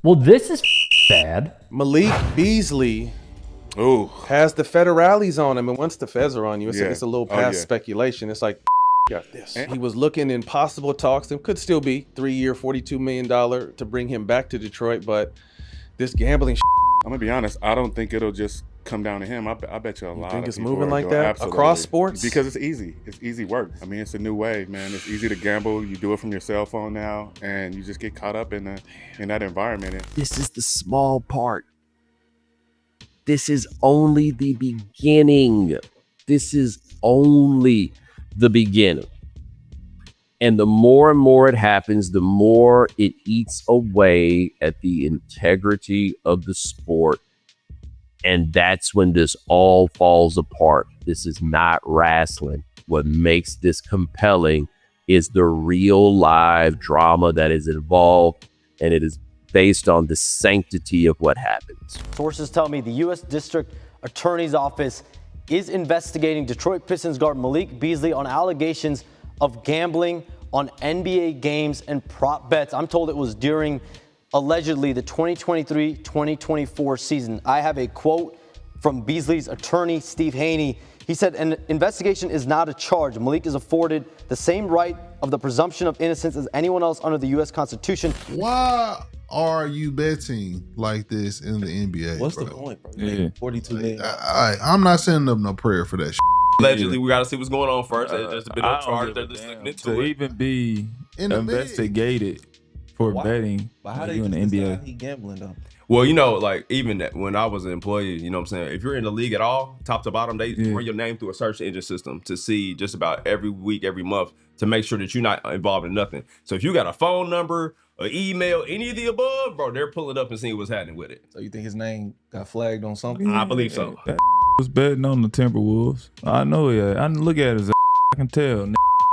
Well, this is bad. Malik Beasley has the federales on him, and once the feds are on you, it's a little past speculation. It's like, got this. He was looking in possible talks, and could still be 3-year, $42 million to bring him back to Detroit, but this gambling I'm gonna be honest, I don't think it'll just come down to him. I bet you a lot think of it's people moving like doing, that absolutely. across sports? Because it's easy. It's easy work. I mean, it's a new way, man. It's easy to gamble. You do it from your cell phone now, and you just get caught up in that environment. This is the small part. This is only the beginning. This is only the beginning. And the more and more it happens, the more it eats away at the integrity of the sport. And that's when this all falls apart. This is not wrestling. What makes this compelling is the real live drama that is involved, and it is based on the sanctity of what happens. Sources tell me the U.S. District Attorney's Office is investigating Detroit Pistons guard Malik Beasley on allegations of gambling on NBA games and prop bets. I'm told it was during, allegedly, the 2023-2024 season. I have a quote from Beasley's attorney, Steve Haney. He said, an investigation is not a charge. Malik is afforded the same right of the presumption of innocence as anyone else under the U.S. Constitution. Why are you betting like this in the NBA? What's bro? the point, bro? Yeah. 42 million. I'm not sending up no prayer for that shit. Allegedly, we got to see what's going on first. There's been no charge that is looking into to it. even be In the investigated for betting you in the NBA. He gambling though. Well, like even when I was an employee, you know what I'm saying? If you're in the league at all, top to bottom, they run your name through a search engine system to see just about every week, every month to make sure that you're not involved in nothing. So if you got a phone number, an email, any of the above, bro, they're pulling up and seeing what's happening with it. So you think his name got flagged on something? I believe so. That was betting on the Timberwolves. I know it. I look at his I can tell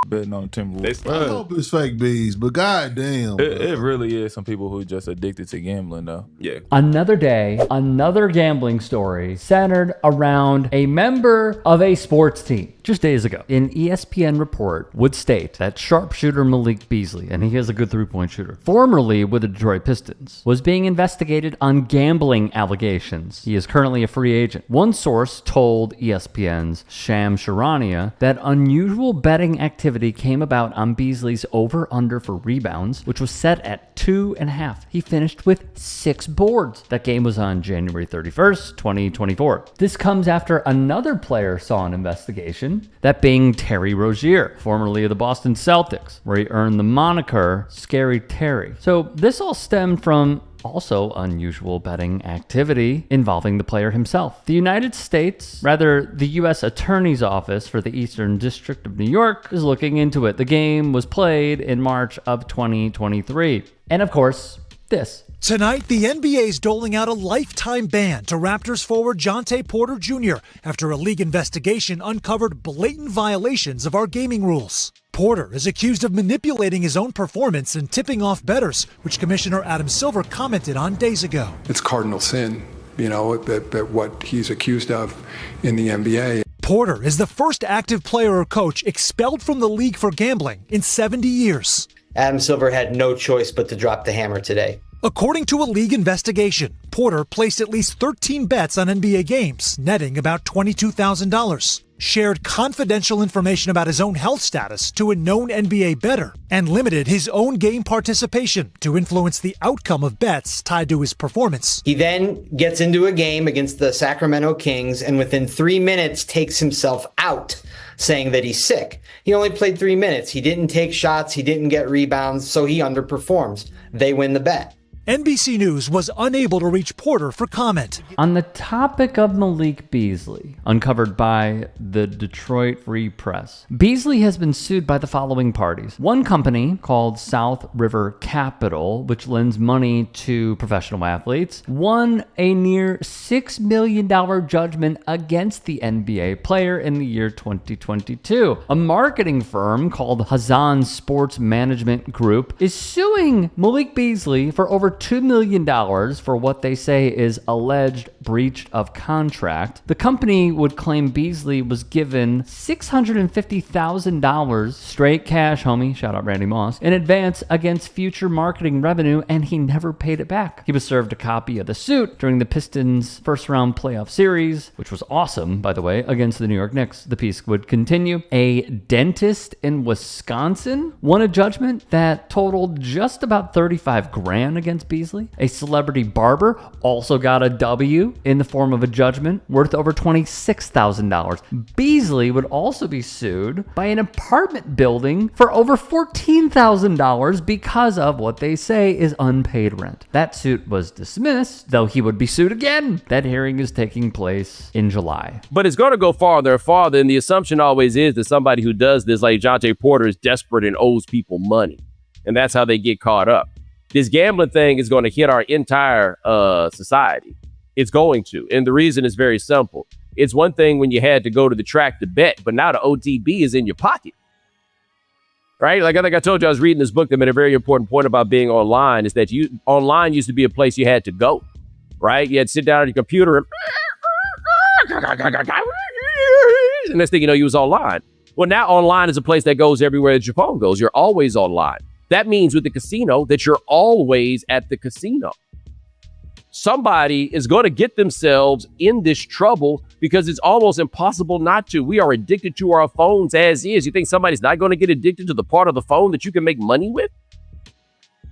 betting on the Timberwolves. I hope it's fake bees, but goddamn, It really is some people who are just addicted to gambling, though. Yeah. Another day, another gambling story centered around a member of a sports team. Just days ago, an ESPN report would state that sharpshooter Malik Beasley, and he is a good three-point shooter, formerly with the Detroit Pistons, was being investigated on gambling allegations. He is currently a free agent. One source told ESPN's Sham Charania that unusual betting activity came about on Beasley's over-under for rebounds, which was set at 2.5. He finished with 6 boards. That game was on January 31st, 2024. This comes after another player saw an investigation, that being Terry Rozier, formerly of the Boston Celtics, where he earned the moniker Scary Terry. So this all stemmed from also unusual betting activity involving the player himself. The United States, rather the U.S. Attorney's Office for the Eastern District of New York, is looking into it. The game was played in March of 2023. And of course, this. Tonight, the NBA is doling out a lifetime ban to Raptors forward Jontay Porter Jr. after a league investigation uncovered blatant violations of our gaming rules. Porter is accused of manipulating his own performance and tipping off bettors, which Commissioner Adam Silver commented on days ago. It's cardinal sin, that what he's accused of in the NBA. Porter is the first active player or coach expelled from the league for gambling in 70 years. Adam Silver had no choice but to drop the hammer today. According to a league investigation, Porter placed at least 13 bets on NBA games, netting about $22,000, shared confidential information about his own health status to a known NBA bettor, and limited his own game participation to influence the outcome of bets tied to his performance. He then gets into a game against the Sacramento Kings and within 3 minutes takes himself out, saying that he's sick. He only played 3 minutes. He didn't take shots. He didn't get rebounds, so he underperforms. They win the bet. NBC News was unable to reach Porter for comment. On the topic of Malik Beasley, uncovered by the Detroit Free Press, Beasley has been sued by the following parties. One company called South River Capital, which lends money to professional athletes, won a near $6 million judgment against the NBA player in the year 2022. A marketing firm called Hazan Sports Management Group is suing Malik Beasley for over over $2 million for what they say is alleged breach of contract. The company would claim Beasley was given $650,000 straight cash, homie, shout out Randy Moss, in advance against future marketing revenue, and he never paid it back. He was served a copy of the suit during the Pistons' first-round playoff series, which was awesome, by the way, against the New York Knicks. The piece would continue. A dentist in Wisconsin won a judgment that totaled just about $35,000 against Beasley. A celebrity barber also got a W in the form of a judgment worth over $26,000. Beasley would also be sued by an apartment building for over $14,000 because of what they say is unpaid rent. That suit was dismissed, though he would be sued again. That hearing is taking place in July. But it's going to go farther and farther, and the assumption always is that somebody who does this, like Jontay Porter, is desperate and owes people money, and that's how they get caught up. This gambling thing is going to hit our entire society. It's going to, and the reason is very simple. It's one thing when you had to go to the track to bet, but now the OTB is in your pocket. Right? Like I think I told you, I was reading this book that made a very important point about being online, is that online used to be a place you had to go, right? You had to sit down at your computer and next thing you know, you was online. Well, now online is a place that goes everywhere that your phone goes. You're always online. That means with the casino that you're always at the casino. Somebody is going to get themselves in this trouble because it's almost impossible not to. We are addicted to our phones as is. You think somebody's not going to get addicted to the part of the phone that you can make money with?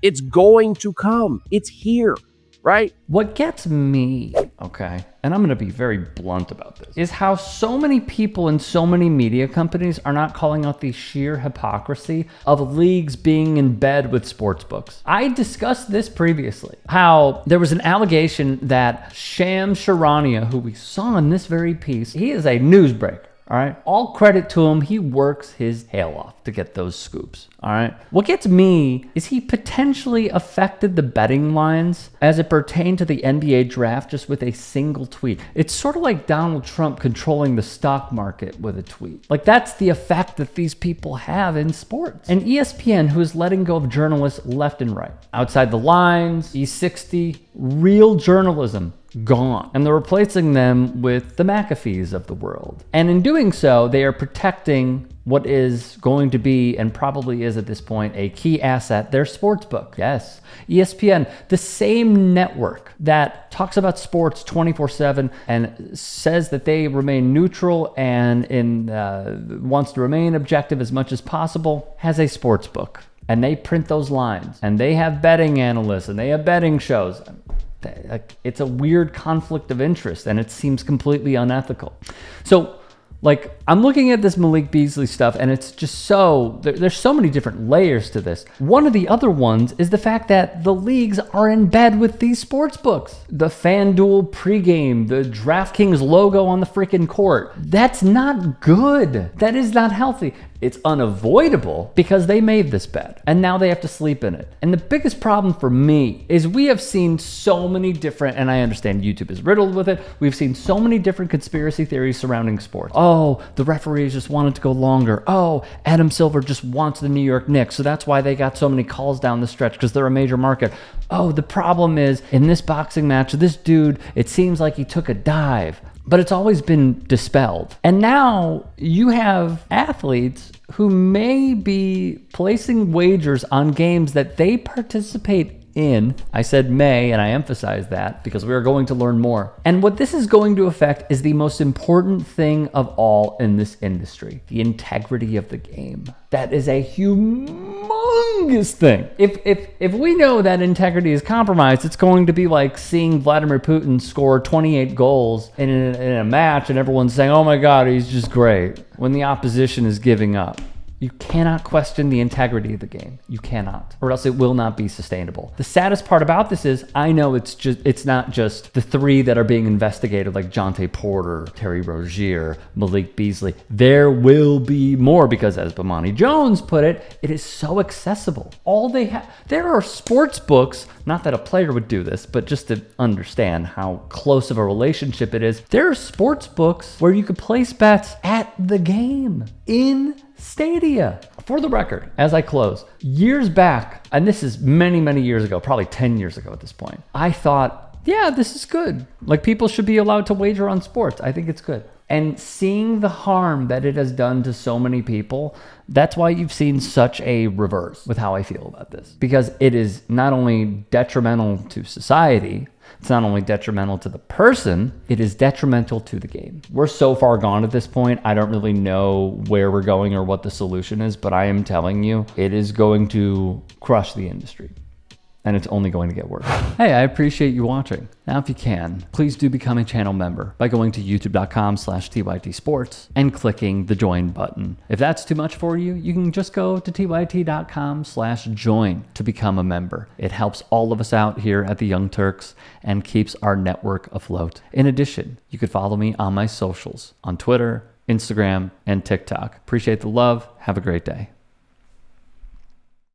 It's going to come. It's here, right? What gets me, okay, and I'm going to be very blunt about this, is how so many people and so many media companies are not calling out the sheer hypocrisy of leagues being in bed with sportsbooks. I discussed this previously, how there was an allegation that Shams Charania, who we saw in this very piece, he is a newsbreaker. All right. All credit to him. He works his tail off to get those scoops. All right. What gets me is he potentially affected the betting lines as it pertained to the NBA draft just with a single tweet. It's sort of like Donald Trump controlling the stock market with a tweet. Like, that's the effect that these people have in sports. And ESPN, who is letting go of journalists left and right, outside the lines, E60, real journalism, gone. And they're replacing them with the McAfees of the world. And in doing so, they are protecting what is going to be, and probably is at this point, a key asset, their sportsbook. Yes, ESPN, the same network that talks about sports 24/7 and says that they remain neutral and wants to remain objective as much as possible, has a sportsbook. And they print those lines. And they have betting analysts and they have betting shows. It's a weird conflict of interest, and it seems completely unethical. So, like, I'm looking at this Malik Beasley stuff, and it's just there's so many different layers to this. One of the other ones is the fact that the leagues are in bed with these sports books. The FanDuel pregame, the DraftKings logo on the freaking court. That's not good. That is not healthy. It's unavoidable because they made this bed and now they have to sleep in it. And the biggest problem for me is we have seen so many different, and I understand YouTube is riddled with it, we've seen so many different conspiracy theories surrounding sports. Oh, the referees just wanted to go longer. Oh, Adam Silver just wants the New York Knicks, so that's why they got so many calls down the stretch, because they're a major market. Oh, the problem is in this boxing match, this dude, it seems like he took a dive. But it's always been dispelled. And now you have athletes who may be placing wagers on games that they participate in. I said may, and I emphasize that because we are going to learn more. And what this is going to affect is the most important thing of all in this industry, the integrity of the game. That is a humongous thing. If we know that integrity is compromised, it's going to be like seeing Vladimir Putin score 28 goals in a match and everyone's saying, oh my God, he's just great, when the opposition is giving up. You cannot question the integrity of the game. You cannot, or else it will not be sustainable. The saddest part about this is I know it's not just the three that are being investigated, like Jontay Porter, Terry Rozier, Malik Beasley. There will be more because, as Bomani Jones put it, it is so accessible. There are sports books, not that a player would do this, but just to understand how close of a relationship it is. There are sports books where you could place bets at the game in Stadia For the record, as I close, years back, and this is many, many years ago, probably 10 years ago at this point, I thought, yeah, this is good. Like, people should be allowed to wager on sports. I think it's good. And seeing the harm that it has done to so many people, that's why you've seen such a reverse with how I feel about this. Because it is not only detrimental to society, it's not only detrimental to the person, it is detrimental to the game. We're so far gone at this point, I don't really know where we're going or what the solution is, but I am telling you, it is going to crush the industry. And it's only going to get worse. Hey, I appreciate you watching. Now, if you can, please do become a channel member by going to youtube.com/TYT Sports and clicking the join button. If that's too much for you, you can just go to tyt.com/join to become a member. It helps all of us out here at the Young Turks and keeps our network afloat. In addition, you could follow me on my socials on Twitter, Instagram, and TikTok. Appreciate the love. Have a great day.